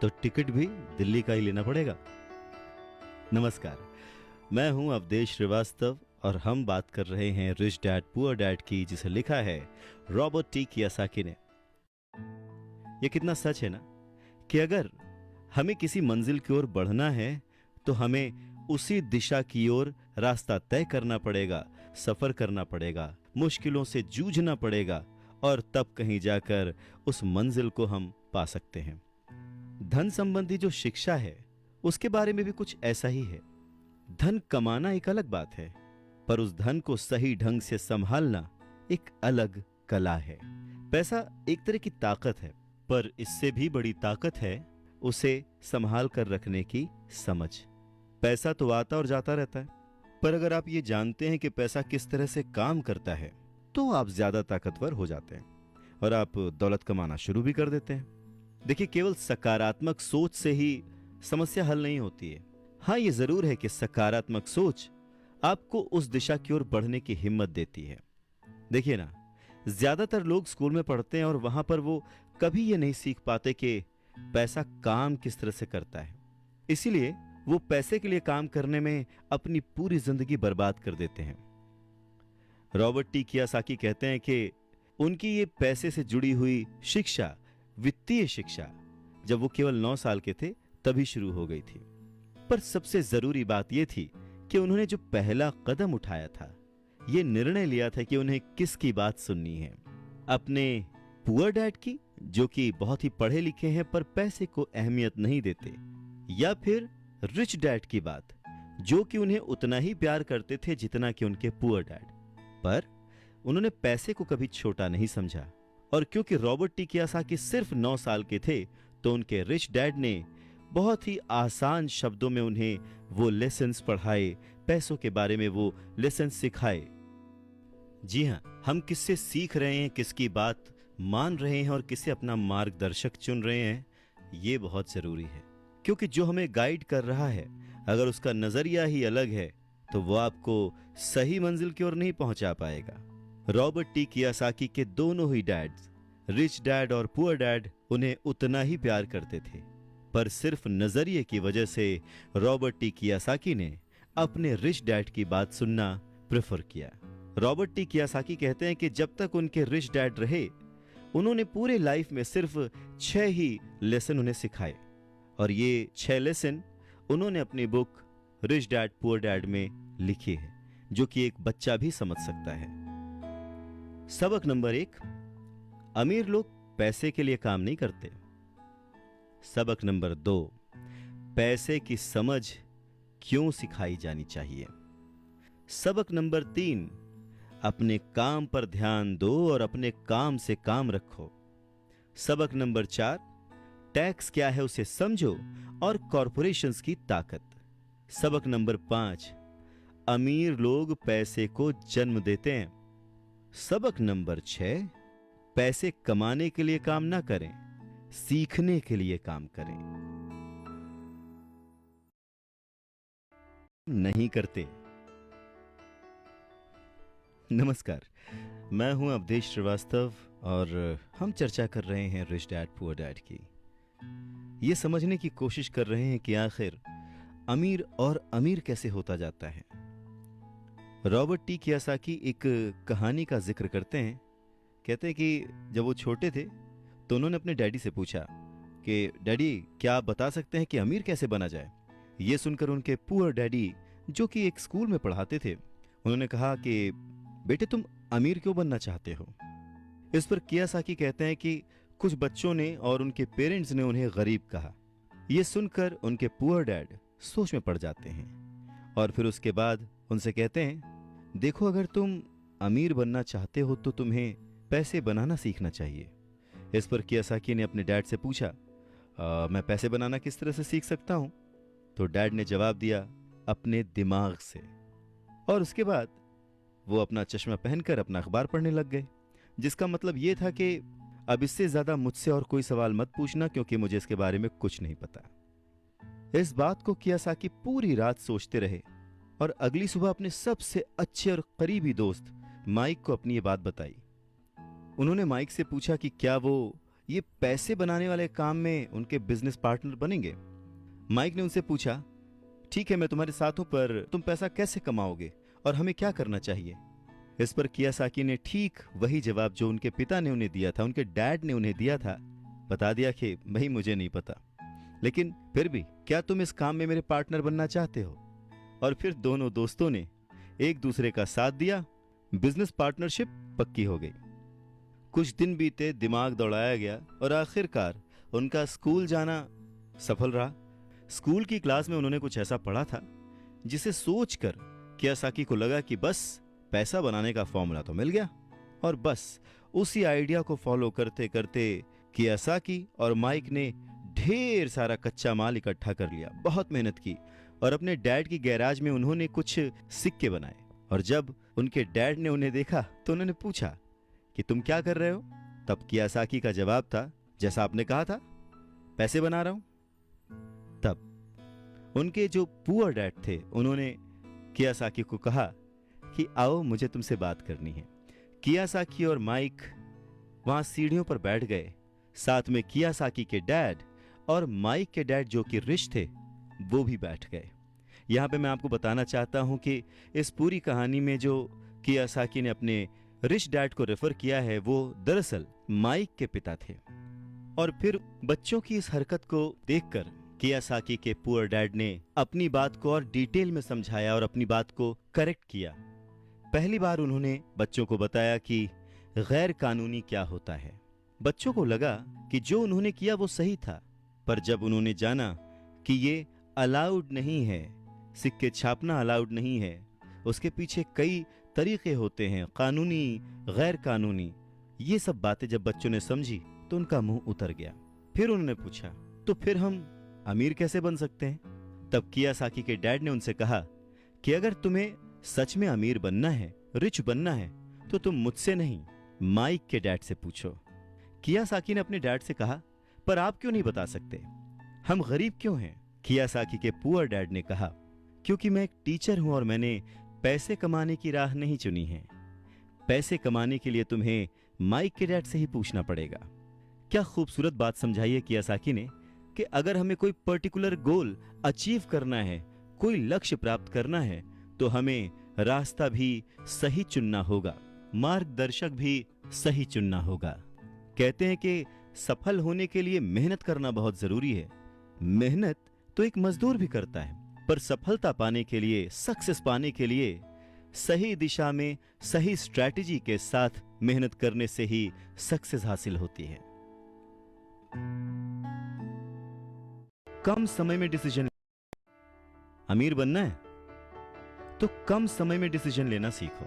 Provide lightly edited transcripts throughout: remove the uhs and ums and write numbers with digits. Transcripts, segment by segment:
तो टिकट भी दिल्ली का ही लेना पड़ेगा। नमस्कार, मैं हूं अवधेश श्रीवास्तव और हम बात कर रहे हैं रिच डैड पुअर डैड की, जिसे लिखा है रॉबर्ट टी कियोसाकी ने। यह कितना सच है ना कि अगर हमें किसी मंजिल की ओर बढ़ना है तो हमें उसी दिशा की ओर रास्ता तय करना पड़ेगा, सफर करना पड़ेगा, मुश्किलों से जूझना पड़ेगा और तब कहीं जाकर उस मंजिल को हम पा सकते हैं। धन संबंधी जो शिक्षा है उसके बारे में भी कुछ ऐसा ही है। धन कमाना एक अलग बात है, पर उस धन को सही ढंग से संभालना एक अलग कला है। पैसा एक तरह की ताकत है, पर इससे भी बड़ी ताकत है उसे संभाल कर रखने की समझ। पैसा तो आता और जाता रहता है, पर अगर आप ये जानते हैं कि पैसा किस तरह से काम करता है तो आप ज्यादा ताकतवर हो जाते हैं और आप दौलत कमाना शुरू भी कर देते हैं। देखिए, केवल सकारात्मक सोच से ही समस्या हल नहीं होती है। हाँ, ये जरूर है कि सकारात्मक सोच आपको उस दिशा की ओर बढ़ने की हिम्मत देती है। देखिए ना, ज्यादातर लोग स्कूल में पढ़ते हैं और वहां पर वो कभी ये नहीं सीख पाते कि पैसा काम किस तरह से करता है। इसीलिए वो पैसे के लिए काम करने में अपनी पूरी जिंदगी बर्बाद कर देते हैं। रॉबर्ट टी कियोसाकी कहते हैं कि उनकी ये पैसे से जुड़ी हुई शिक्षा, वित्तीय शिक्षा, जब वो केवल 9 साल के थे तभी शुरू हो गई थी। पर सबसे जरूरी बात यह थी कि उन्होंने जो पहला कदम उठाया था, ये निर्णय लिया था कि उन्हें किसकी बात सुननी है, अपने पुअर डैड की, जो कि बहुत ही पढ़े लिखे हैं पर पैसे को अहमियत नहीं देते, या फिर रिच डैड की बात, जो कि उन्हें उतना ही प्यार करते थे जितना कि उनके पुअर डैड। पर उन्होंने पैसे को कभी छोटा नहीं समझा, और क्योंकि रॉबर्ट टी कियोसाकी सिर्फ 9 साल के थे तो उनके रिच डैड ने बहुत ही आसान शब्दों में उन्हें वो लेसन्स पढ़ाए, पैसों के बारे में वो लेसन्स सिखाए। जी हां, हम किससे सीख रहे हैं, किसकी बात मान रहे हैं और किसे अपना मार्गदर्शक चुन रहे हैं, ये बहुत जरूरी है। क्योंकि जो हमें गाइड कर रहा है, अगर उसका नजरिया ही अलग है तो वो आपको सही मंजिल की ओर नहीं पहुंचा पाएगा। रॉबर्ट टी कियोसाकी के दोनों ही डैड्स, रिच डैड और पुअर डैड, उन्हें उतना ही प्यार करते थे, पर सिर्फ नजरिए की वजह से रॉबर्ट टी कियोसाकी ने अपने रिच डैड की बात सुनना प्रेफर किया। रॉबर्ट टी कियोसाकी कहते हैं कि जब तक उनके रिच डैड रहे, उन्होंने पूरे लाइफ में सिर्फ 6 ही लेसन उन्हें सिखाए, और ये 6 लेसन उन्होंने अपनी book rich dad poor dad में लिखी है, जो कि एक बच्चा भी समझ सकता है। सबक नंबर 1, अमीर लोग पैसे के लिए काम नहीं करते। सबक नंबर 2, पैसे की समझ क्यों सिखाई जानी चाहिए। सबक नंबर 3, अपने काम पर ध्यान दो और अपने काम से काम रखो। सबक नंबर 4, टैक्स क्या है उसे समझो और कॉरपोरेशंस की ताकत। सबक नंबर 5, अमीर लोग पैसे को जन्म देते हैं। सबक नंबर 6, पैसे कमाने के लिए काम ना करें, सीखने के लिए काम करें। नहीं करते। नमस्कार, मैं हूं अवधेश श्रीवास्तव और हम चर्चा कर रहे हैं रिच डैड पुअर डैड की। ये समझने की कोशिश कर रहे हैं कि आखिर अमीर और अमीर कैसे होता जाता है। रॉबर्ट टी कियोसाकी एक कहानी का जिक्र करते हैं। कहते हैं कि जब वो छोटे थे तो उन्होंने अपने डैडी से पूछा कि डैडी, क्या आप बता सकते हैं कि अमीर कैसे बना जाए। ये सुनकर उनके पुअर डैडी, जो कि एक स्कूल में पढ़ाते थे, उन्होंने कहा कि बेटे, तुम अमीर क्यों बनना चाहते हो। इस पर कियोसाकी कहते हैं कि कुछ बच्चों ने और उनके पेरेंट्स ने उन्हें गरीब कहा। यह सुनकर उनके पुअर डैड सोच में पड़ जाते हैं और फिर उसके बाद उनसे कहते हैं, देखो, अगर तुम अमीर बनना चाहते हो तो तुम्हें पैसे बनाना सीखना चाहिए। इस पर कियोसाकी ने अपने डैड से पूछा, मैं पैसे बनाना किस तरह से सीख सकता हूं। तो डैड ने जवाब दिया, अपने दिमाग से। और उसके बाद वो अपना चश्मा पहनकर अपना अखबार पढ़ने लग गए, जिसका मतलब ये था कि अब इससे ज्यादा मुझसे और कोई सवाल मत पूछना, क्योंकि मुझे इसके बारे में कुछ नहीं पता। इस बात को कियोसाकी पूरी रात सोचते रहे और अगली सुबह अपने सबसे अच्छे और करीबी दोस्त माइक को अपनी ये बात बताई। उन्होंने माइक से पूछा कि क्या वो ये पैसे बनाने वाले काम में उनके बिजनेस पार्टनर बनेंगे। माइक ने उनसे पूछा, ठीक है मैं तुम्हारे साथ हूं, पर तुम पैसा कैसे कमाओगे और हमें क्या करना चाहिए? इस पर कियासाकी ने ठीक वही जवाब जो उनके पिता ने उन्हें दिया था, उनके डैड ने उन्हें दिया था, बता दिया कि भाई मुझे नहीं पता, लेकिन फिर भी क्या तुम इस काम में मेरे पार्टनर बनना चाहते हो? और फिर दोनों दोस्तों ने एक दूसरे का साथ दिया, बिजनेस पार्टनरशिप पक्की हो गई। कुछ दिन बीते, दिमाग दौड़ाया गया और आखिरकार उनका स्कूल जाना सफल रहा। स्कूल की क्लास में उन्होंने कुछ ऐसा पढ़ा था जिसे सोचकर कियासाकी को लगा कि बस पैसा बनाने का फॉर्मूला तो मिल गया, और बस उसी आइडिया को फॉलो करते करते कियासाकी और माइक ने ढेर सारा कच्चा माल इकट्ठा कर लिया, बहुत मेहनत की और अपने डैड की गैराज में उन्होंने कुछ सिक्के बनाए। और जब उनके डैड ने उन्हें देखा तो उन्होंने पूछा कि तुम क्या कर रहे हो? तब कियासाकी का जवाब था, जैसा आपने कहा था, पैसे बना रहा हूं। तब उनके जो पुअर डैड थे उन्होंने कियासाकी को कहा कि आओ मुझे तुमसे बात करनी है। कियासाकी और माइक वहां सीढ़ियों पर बैठ गए, साथ में कियासाकी के डैड और माइक के डैड जो कि रिच थे वो भी बैठ गए। यहां पे मैं आपको बताना चाहता हूं कि इस पूरी कहानी में जो कियासाकी ने अपने रिच डैड को रेफर किया है वो दरअसल माइक के पिता थे। और फिर बच्चों की इस हरकत को देखकर कियासाकी के पुअर डैड ने अपनी बात को और डिटेल में समझाया और अपनी बात को करेक्ट किया। पहली बार उन्होंने बच्चों को बताया कि गैर कानूनी क्या होता है। बच्चों को लगा कि जो उन्होंने किया वो सही था, पर जब उन्होंने जाना कि ये अलाउड नहीं है, सिक्के छापना अलाउड नहीं है, उसके पीछे कई तरीके होते हैं, कानूनी गैर कानूनी, ये सब बातें जब बच्चों ने समझी तो उनका मुंह उतर गया। फिर उन्होंने पूछा, तो फिर हम अमीर कैसे बन सकते हैं? तब कियासाकी के डैड ने उनसे कहा कि अगर तुम्हें सच में अमीर बनना है, रिच बनना है, तो तुम मुझसे नहीं माइक के डैड से पूछो। कियासाकी ने अपने डैड से कहा, पर आप क्यों नहीं बता सकते, हम गरीब क्यों हैं? कियासाकी के पुअर डैड ने कहा, क्योंकि मैं एक टीचर हूं और मैंने पैसे कमाने की राह नहीं चुनी है। पैसे कमाने के लिए तुम्हें माइक के डैड से ही पूछना पड़ेगा। क्या खूबसूरत बात समझाई है कियासाकी ने कि अगर हमें कोई पर्टिकुलर गोल अचीव करना है, कोई लक्ष्य प्राप्त करना है, तो हमें रास्ता भी सही चुनना होगा, मार्गदर्शक भी सही चुनना होगा। कहते हैं कि सफल होने के लिए मेहनत करना बहुत जरूरी है। मेहनत तो एक मजदूर भी करता है, पर सफलता पाने के लिए, सक्सेस पाने के लिए सही दिशा में सही स्ट्रैटेजी के साथ मेहनत करने से ही सक्सेस हासिल होती है। कम समय में डिसीजन, अमीर बनना है तो कम समय में डिसीजन लेना सीखो।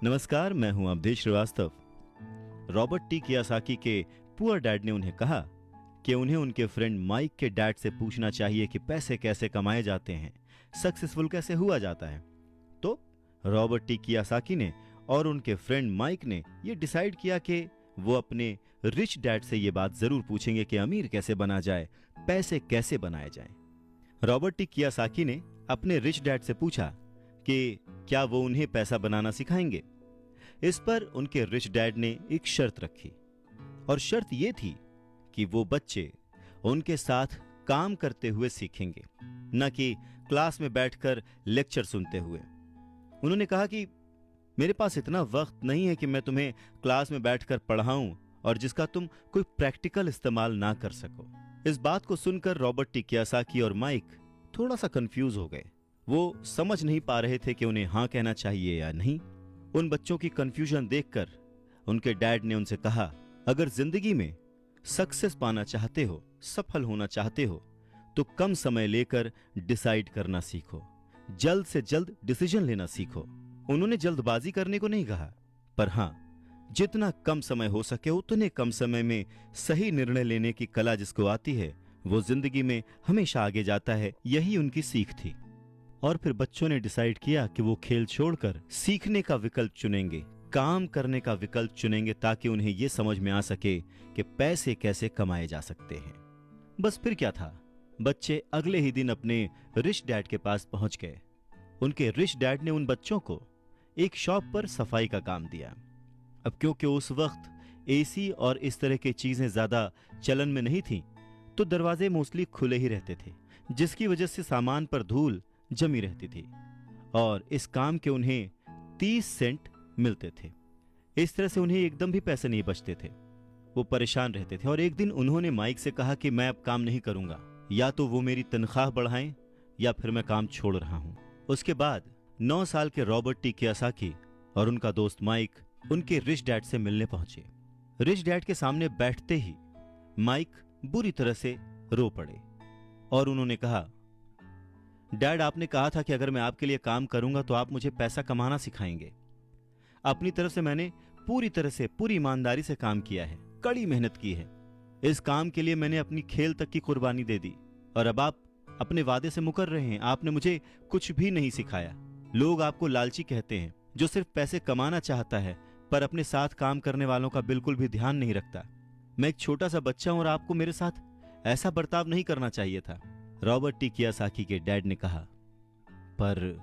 नमस्कार, मैं हूं अवधेश श्रीवास्तव। रॉबर्ट टी कियासाकी के पुअर डैड ने उन्हें कहा कि उन्हें उनके फ्रेंड माइक के डैड से पूछना चाहिए कि पैसे कैसे कमाए जाते हैं, सक्सेसफुल कैसे हुआ जाता है। तो रॉबर्ट टी कियासाकी ने और उनके फ्रेंड माइक ने यह डिसाइड किया कि वो अपने रिच डैड से यह बात जरूर पूछेंगे कि अमीर कैसे बना जाए, पैसे कैसे बनाए जाएं। रॉबर्ट टी कियासाकी ने अपने रिच डैड से पूछा कि क्या वो उन्हें पैसा बनाना सिखाएंगे। इस पर उनके रिच डैड ने एक शर्त रखी, और शर्त यह थी कि वो बच्चे उनके साथ काम करते हुए सीखेंगे, न कि क्लास में बैठकर लेक्चर सुनते हुए। उन्होंने कहा कि मेरे पास इतना वक्त नहीं है कि मैं तुम्हें क्लास में बैठकर पढ़ाऊं और जिसका तुम कोई प्रैक्टिकल इस्तेमाल ना कर सको। इस बात को सुनकर रॉबर्ट टी कियासाकी और माइक थोड़ा सा कंफ्यूज हो गए। वो समझ नहीं पा रहे थे कि उन्हें हाँ कहना चाहिए या नहीं। उन बच्चों की कंफ्यूजन देखकर उनके डैड ने उनसे कहा, अगर जिंदगी में सक्सेस पाना चाहते हो, सफल होना चाहते हो, तो कम समय लेकर डिसाइड करना सीखो, जल्द से जल्द डिसीजन लेना सीखो। उन्होंने जल्दबाजी करने को नहीं कहा, पर हां, जितना कम समय हो सके उतने कम समय में सही निर्णय लेने की कला जिसको आती है वो जिंदगी में हमेशा आगे जाता है। यही उनकी सीख थी। और फिर बच्चों ने डिसाइड किया कि वो खेल छोड़कर सीखने का विकल्प चुनेंगे, काम करने का विकल्प चुनेंगे, ताकि उन्हें यह समझ में आ सके कि पैसे कैसे कमाए जा सकते हैं। बस फिर क्या था, बच्चे अगले ही दिन अपने रिच डैड के पास पहुंच गए। उनके रिच डैड ने उन बच्चों को एक शॉप पर सफाई का काम दिया। अब क्योंकि उस वक्त एसी और इस तरह की चीजें ज्यादा चलन में नहीं थीं, तो दरवाजे मोस्टली खुले ही रहते थे, जिसकी वजह से सामान पर धूल जमी रहती थी और इस काम के उन्हें 30 सेंट मिलते थे। इस तरह से उन्हें एकदम भी पैसे नहीं बचते थे। वो परेशान रहते थे और एक दिन उन्होंने माइक से कहा कि मैं अब काम नहीं करूंगा, या तो वो मेरी तनख्वाह बढ़ाएं या फिर मैं काम छोड़ रहा हूं। उसके बाद 9 साल के रॉबर्ट टी कियोसाकी और उनका दोस्त माइक उनके रिच डैड से मिलने पहुंचे। रिच डैड के सामने बैठते ही माइक बुरी तरह से रो पड़े और उन्होंने कहा, डैड, आपने कहा था कि अगर मैं आपके लिए काम करूंगा तो आप मुझे पैसा कमाना सिखाएंगे। अपनी तरफ से मैंने पूरी तरह से, पूरी ईमानदारी से काम किया है, कड़ी मेहनत की है। इस काम के लिए मैंने अपनी खेल तक की कुर्बानी दे दी और अब आप अपने वादे से मुकर रहे हैं। आपने मुझे कुछ भी नहीं सिखाया। लोग आपको लालची कहते हैं, जो सिर्फ पैसे कमाना चाहता है पर अपने साथ काम करने वालों का बिल्कुल भी ध्यान नहीं रखता। मैं एक छोटा सा बच्चा हूं और आपको मेरे साथ ऐसा बर्ताव नहीं करना चाहिए था। रॉबर्ट टी कियोसाकी के डैड ने कहा, पर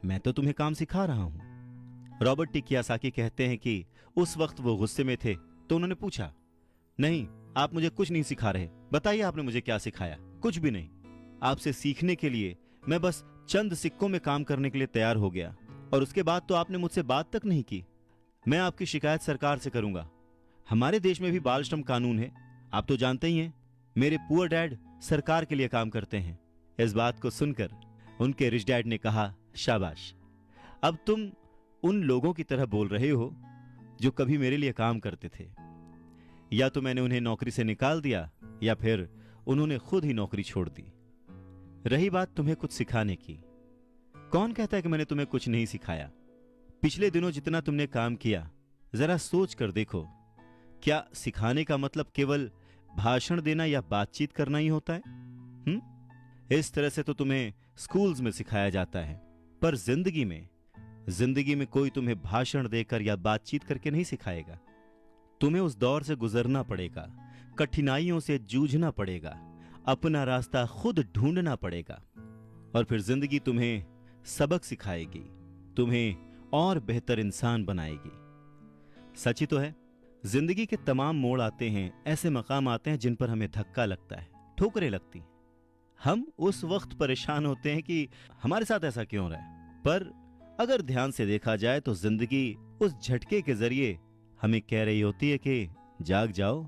मैं तो तुम्हें काम सिखा रहा हूं। रॉबर्ट टी कियोसाकी कहते हैं कि उस वक्त वो गुस्से में थे, तो उन्होंने पूछा, नहीं, आप मुझे कुछ नहीं सिखा रहे, बताइए आपने मुझे क्या सिखाया। कुछ भी नहीं। आपसे सीखने के लिए मैं बस चंद सिक्कों में काम करने के लिए तैयार हो गया और उसके बाद तो आपने मुझसे बात तक नहीं की। मैं आपकी शिकायत सरकार से करूंगा। हमारे देश में भी बाल श्रम कानून है, आप तो जानते ही हैं। मेरे पुअर डैड सरकार के लिए काम करते हैं। इस बात को सुनकर उनके रिच डैड ने कहा, शाबाश, अब तुम उन लोगों की तरह बोल रहे हो जो कभी मेरे लिए काम करते थे। या तो मैंने उन्हें नौकरी से निकाल दिया या फिर उन्होंने खुद ही नौकरी छोड़ दी। रही बात तुम्हें कुछ सिखाने की, कौन कहता है कि मैंने तुम्हें कुछ नहीं सिखाया? पिछले दिनों जितना तुमने काम किया, जरा सोच कर देखो, क्या सिखाने का मतलब केवल भाषण देना या बातचीत करना ही होता है? इस तरह से तो तुम्हें स्कूल्स में सिखाया जाता है, पर जिंदगी में कोई तुम्हें भाषण देकर या बातचीत करके नहीं सिखाएगा। तुम्हें उस दौर से गुजरना पड़ेगा, कठिनाइयों से जूझना पड़ेगा, अपना रास्ता खुद ढूंढना पड़ेगा और फिर जिंदगी तुम्हें सबक सिखाएगी, तुम्हें और बेहतर इंसान बनाएगी। सच ही तो है, जिंदगी के तमाम मोड़ आते हैं, ऐसे मकाम आते हैं जिन पर हमें धक्का लगता है, ठोकरें लगती हैं। हम उस वक्त परेशान होते हैं कि हमारे साथ ऐसा क्यों हो रहा है, पर अगर ध्यान से देखा जाए तो जिंदगी उस झटके के जरिए हमें कह रही होती है कि जाग जाओ,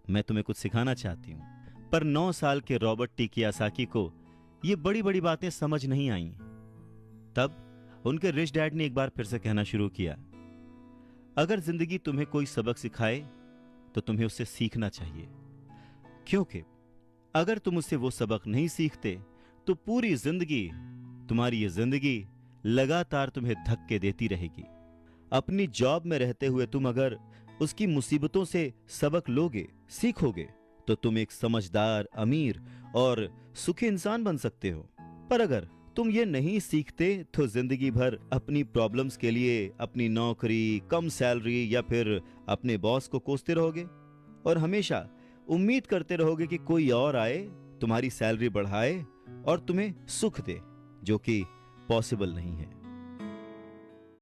मैं तुम्हें कुछ सिखाना चाहती हूं। पर 9 साल के रॉबर्ट टी कियोसाकी को ये बड़ी बड़ी बातें समझ नहीं आईं। तब उनके रिच डैड ने एक बार फिर से कहना शुरू किया, अगर जिंदगी तुम्हें कोई सबक सिखाए तो तुम्हें उससे सीखना चाहिए, क्योंकि अगर तुम उससे वो सबक नहीं सीखते तो पूरी जिंदगी, तुम्हारी ये जिंदगी लगातार तुम्हें धक्के देती रहेगी। अपनी जॉब में रहते हुए तुम अगर उसकी मुसीबतों से सबक लोगे, सीखोगे, तो तुम एक समझदार, अमीर और सुखी इंसान बन सकते हो। पर अगर तुम ये नहीं सीखते तो जिंदगी भर अपनी प्रॉब्लम्स के लिए अपनी नौकरी, कम सैलरी या फिर अपने बॉस को कोसते रहोगे और हमेशा उम्मीद करते रहोगे कि कोई और आए, तुम्हारी सैलरी बढ़ाए और तुम्हें सुख दे, जो कि पॉसिबल नहीं है।